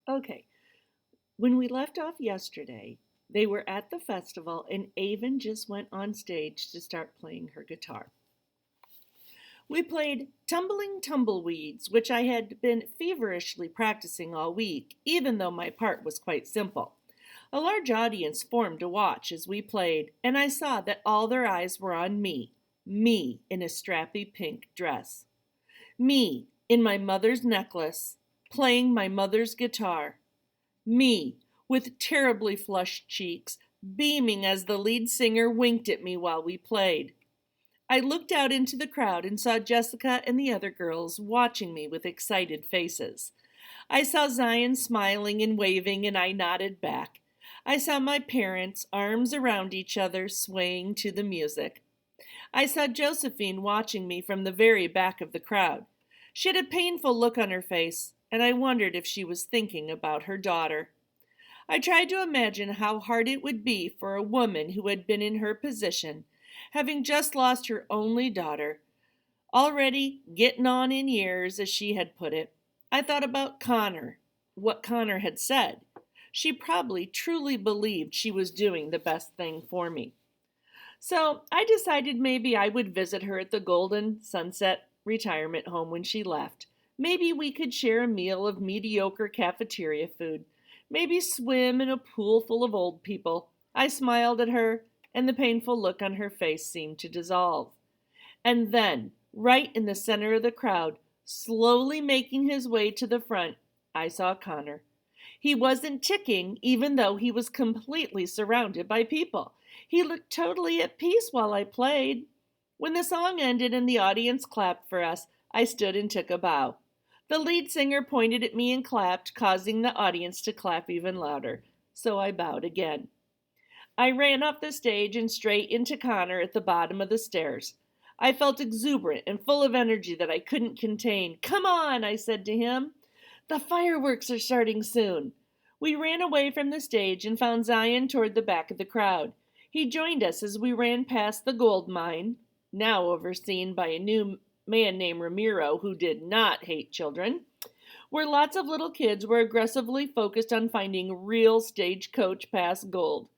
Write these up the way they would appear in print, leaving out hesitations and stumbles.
Okay, when we left off yesterday, they were at the festival and Avon just went on stage to start playing her guitar. We played Tumbling Tumbleweeds, which I had been feverishly practicing all week, even though my part was quite simple. A large audience formed to watch as we played, and I saw that all their eyes were on me in a strappy pink dress, me in my mother's necklace, playing my mother's guitar, me with terribly flushed cheeks, beaming as the lead singer winked at me while we played. I looked out into the crowd and saw Jessica and the other girls watching me with excited faces. I saw Zion smiling and waving, and I nodded back. I saw my parents, arms around each other, swaying to the music. I saw Josephine watching me from the very back of the crowd. She had a painful look on her face, and I wondered if she was thinking about her daughter. I tried to imagine how hard it would be for a woman who had been in her position, having just lost her only daughter, already getting on in years, as she had put it. I thought about Connor, what Connor had said. She probably truly believed she was doing the best thing for me. So I decided maybe I would visit her at the Golden Sunset retirement home when she left. Maybe we could share a meal of mediocre cafeteria food. Maybe swim in a pool full of old people. I smiled at her, and the painful look on her face seemed to dissolve. And then, right in the center of the crowd, slowly making his way to the front, I saw Connor. He wasn't ticking, even though he was completely surrounded by people. He looked totally at peace while I played. When the song ended and the audience clapped for us, I stood and took a bow. The lead singer pointed at me and clapped, causing the audience to clap even louder. So I bowed again. I ran off the stage and straight into Connor at the bottom of the stairs. I felt exuberant and full of energy that I couldn't contain. "Come on," I said to him. "The fireworks are starting soon." We ran away from the stage and found Zion toward the back of the crowd. He joined us as we ran past the gold mine, now overseen by a new man named Ramiro who did not hate children, where lots of little kids were aggressively focused on finding real stagecoach pass gold.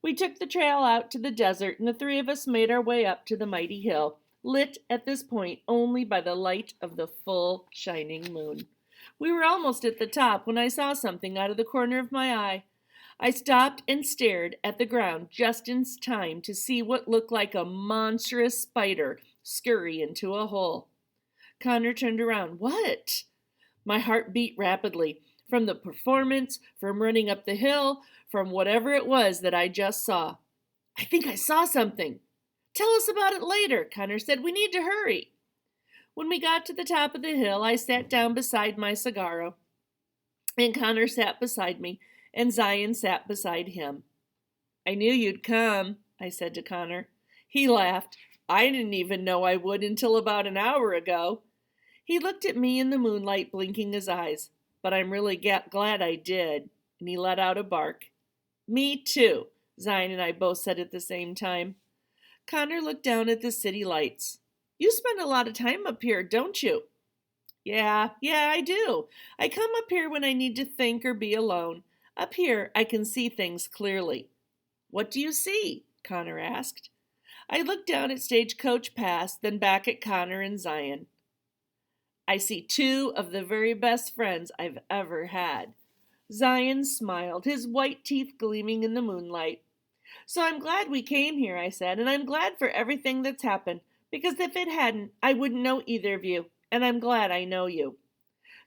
We took the trail out to the desert, and the three of us made our way up to the mighty hill, lit at this point only by the light of the full shining moon. We were almost at the top when I saw something out of the corner of my eye. I stopped and stared at the ground just in time to see what looked like a monstrous spider scurry into a hole. Connor turned around. "What?" My heart beat rapidly. From the performance, from running up the hill, from whatever it was that I just saw. "I think I saw something." "Tell us about it later," Connor said. "We need to hurry." When we got to the top of the hill, I sat down beside my cigarro, and Connor sat beside me, and Zion sat beside him. "I knew you'd come," I said to Connor. He laughed. "I didn't even know I would until about an hour ago." He looked at me in the moonlight, blinking his eyes. "But I'm really glad I did," and he let out a bark. "Me too," Zion and I both said at the same time. Connor looked down at the city lights. "You spend a lot of time up here, don't you?" Yeah, I do. I come up here when I need to think or be alone. Up here, I can see things clearly." "What do you see?" Connor asked. I looked down at Stagecoach Pass, then back at Connor and Zion. "I see two of the very best friends I've ever had." Zion smiled, his white teeth gleaming in the moonlight. "So I'm glad we came here," I said, "and I'm glad for everything that's happened, because if it hadn't, I wouldn't know either of you, and I'm glad I know you."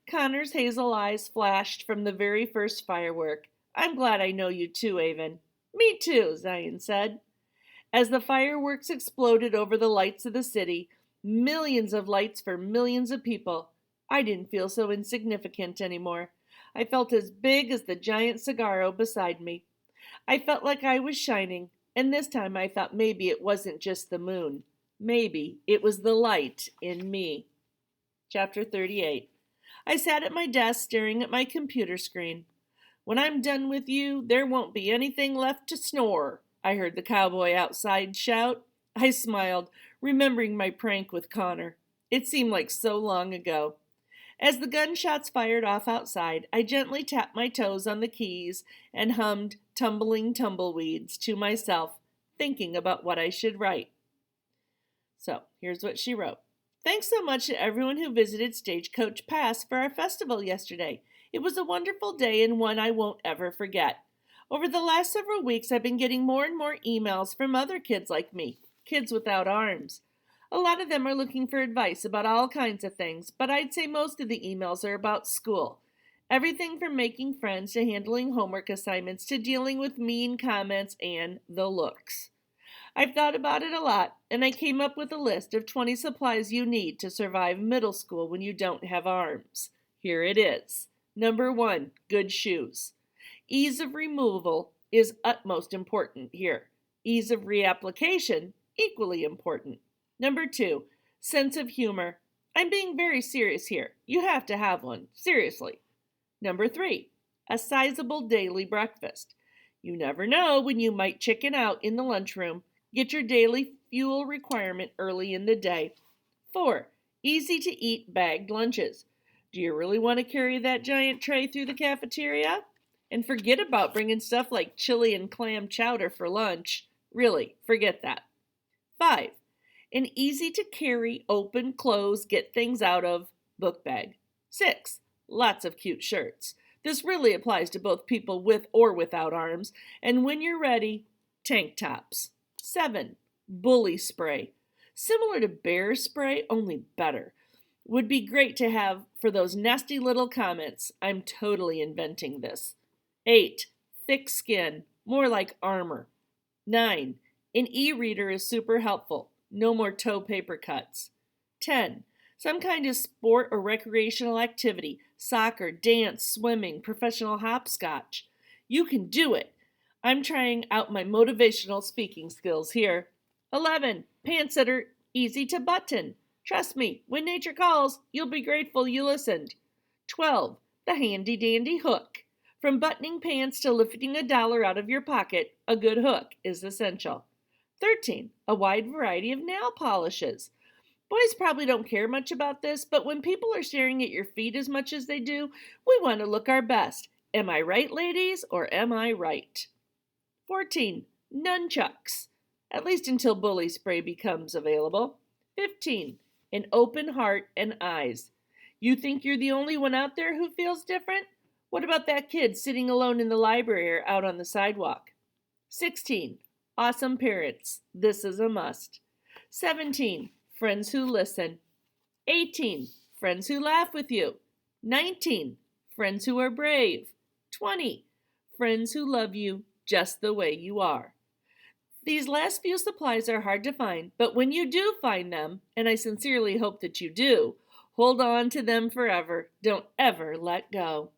Connor's hazel eyes flashed from the very first firework. "I'm glad I know you too, Avon." "Me too," Zion said. As the fireworks exploded over the lights of the city, millions of lights for millions of people, I didn't feel so insignificant anymore. I felt as big as the giant cigarro beside me. I felt like I was shining, and this time I thought maybe it wasn't just the moon. Maybe it was the light in me. Chapter 38. I sat at my desk staring at my computer screen. "When I'm done with you, there won't be anything left to snore," I heard the cowboy outside shout. I smiled, remembering my prank with Connor. It seemed like so long ago. As the gunshots fired off outside, I gently tapped my toes on the keys and hummed Tumbling Tumbleweeds to myself, thinking about what I should write. So, here's what she wrote. Thanks so much to everyone who visited Stagecoach Pass for our festival yesterday. It was a wonderful day and one I won't ever forget. Over the last several weeks, I've been getting more and more emails from other kids like me, kids without arms. A lot of them are looking for advice about all kinds of things, but I'd say most of the emails are about school. Everything from making friends to handling homework assignments to dealing with mean comments and the looks. I've thought about it a lot, and I came up with a list of 20 supplies you need to survive middle school when you don't have arms. Here it is. Number 1, good shoes. Ease of removal is utmost important here. Ease of reapplication, equally important. Number 2, sense of humor. I'm being very serious here. You have to have one, seriously. Number 3, a sizable daily breakfast. You never know when you might chicken out in the lunchroom. Get your daily fuel requirement early in the day. 4, easy to eat bagged lunches. Do you really want to carry that giant tray through the cafeteria? And forget about bringing stuff like chili and clam chowder for lunch. Really, forget that. 5, an easy to carry, open, close, get things out of book bag. 6, lots of cute shirts. This really applies to both people with or without arms. And when you're ready, tank tops. 7, bully spray. Similar to bear spray, only better. Would be great to have for those nasty little comments. I'm totally inventing this. 8, thick skin, more like armor. 9, an e-reader is super helpful. No more toe paper cuts. 10, some kind of sport or recreational activity. Soccer, dance, swimming, professional hopscotch. You can do it. I'm trying out my motivational speaking skills here. 11, pants that are easy to button. Trust me, when nature calls, you'll be grateful you listened. 12, the handy-dandy hook. From buttoning pants to lifting $1 out of your pocket, a good hook is essential. 13, a wide variety of nail polishes. Boys probably don't care much about this, but when people are staring at your feet as much as they do, we want to look our best. Am I right, ladies, or am I right? 14, nunchucks, at least until bully spray becomes available. 15, an open heart and eyes. You think you're the only one out there who feels different? What about that kid sitting alone in the library or out on the sidewalk? 16, awesome parents. This is a must. 17, friends who listen. 18, friends who laugh with you. 19, friends who are brave. 20, friends who love you just the way you are. These last few supplies are hard to find, but when you do find them, and I sincerely hope that you do, hold on to them forever. Don't ever let go.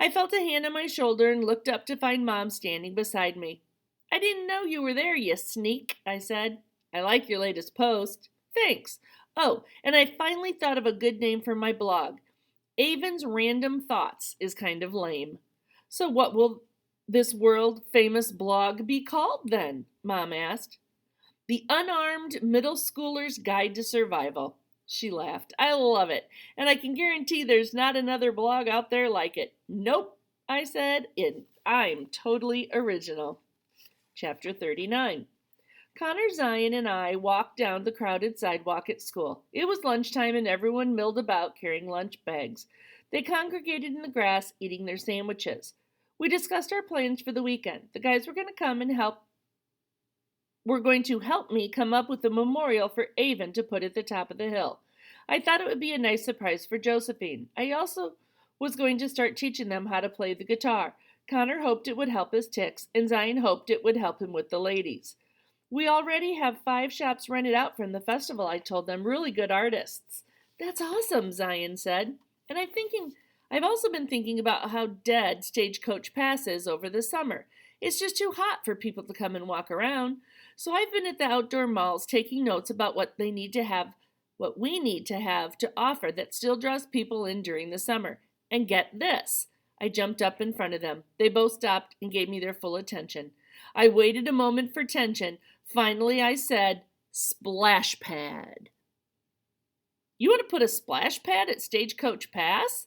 I felt a hand on my shoulder and looked up to find Mom standing beside me. I didn't know you were there, you sneak, I said. I like your latest post. Thanks. Oh, and I finally thought of a good name for my blog. Avon's Random Thoughts is kind of lame. So what will this world-famous blog be called then? Mom asked. The Unarmed Middle Schooler's Guide to Survival. She laughed. I love it, and I can guarantee there's not another blog out there like it. Nope, I said, I'm totally original. Chapter 39. Connor, Zion, and I walked down the crowded sidewalk at school. It was lunchtime and everyone milled about carrying lunch bags. They congregated in the grass, eating their sandwiches. We discussed our plans for the weekend. The guys were going to help me come up with a memorial for Avon to put at the top of the hill. I thought it would be a nice surprise for Josephine. I also was going to start teaching them how to play the guitar. Connor hoped it would help his tics, and Zion hoped it would help him with the ladies. We already have 5 shops rented out from the festival, I told them, really good artists. That's awesome, Zion said. And I've also been thinking about how dead Stagecoach Pass is over the summer. It's just too hot for people to come and walk around. So I've been at the outdoor malls taking notes about what we need to have to offer that still draws people in during the summer. And get this. I jumped up in front of them. They both stopped and gave me their full attention. I waited a moment for tension. Finally, I said, splash pad. You want to put a splash pad at Stagecoach Pass?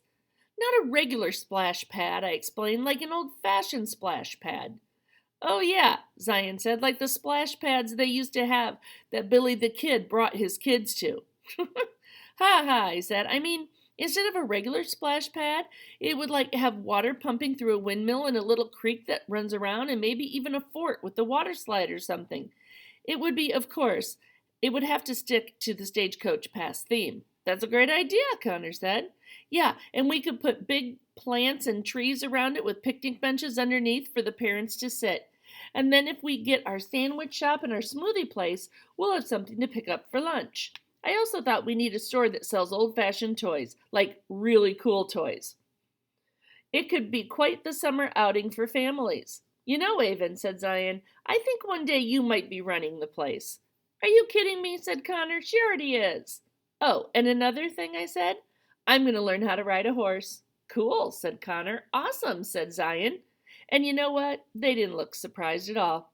Not a regular splash pad, I explained, like an old-fashioned splash pad. Oh, yeah, Zion said, like the splash pads they used to have that Billy the Kid brought his kids to. Ha ha, I said. I mean, instead of a regular splash pad, it would like have water pumping through a windmill and a little creek that runs around and maybe even a fort with a water slide or something. It would be, of course, it would have to stick to the Stagecoach Pass theme. That's a great idea, Connor said. Yeah, and we could put big plants and trees around it with picnic benches underneath for the parents to sit. And then if we get our sandwich shop and our smoothie place, we'll have something to pick up for lunch. I also thought we need a store that sells old-fashioned toys, like really cool toys. It could be quite the summer outing for families. You know, Avon, said Zion, I think one day you might be running the place. Are you kidding me, said Connor. She already is. Oh, and another thing, I said, I'm going to learn how to ride a horse. Cool, said Connor. Awesome, said Zion. And you know what? They didn't look surprised at all.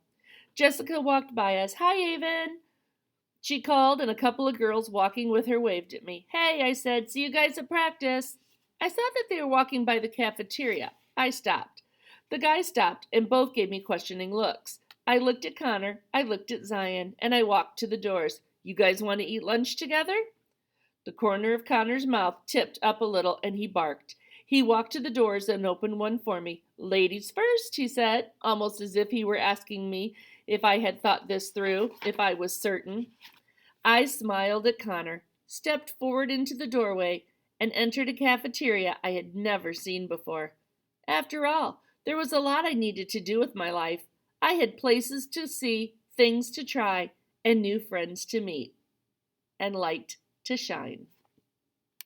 Jessica walked by us. Hi, Avon, she called, and a couple of girls walking with her waved at me. Hey, I said, see you guys at practice. I saw that they were walking by the cafeteria. I stopped. The guys stopped, and both gave me questioning looks. I looked at Connor, I looked at Zion, and I walked to the doors. You guys want to eat lunch together? The corner of Connor's mouth tipped up a little, and he barked. He walked to the doors and opened one for me. Ladies first, he said, almost as if he were asking me if I had thought this through, if I was certain. I smiled at Connor, stepped forward into the doorway, and entered a cafeteria I had never seen before. After all, there was a lot I needed to do with my life. I had places to see, things to try, and new friends to meet, and light to shine.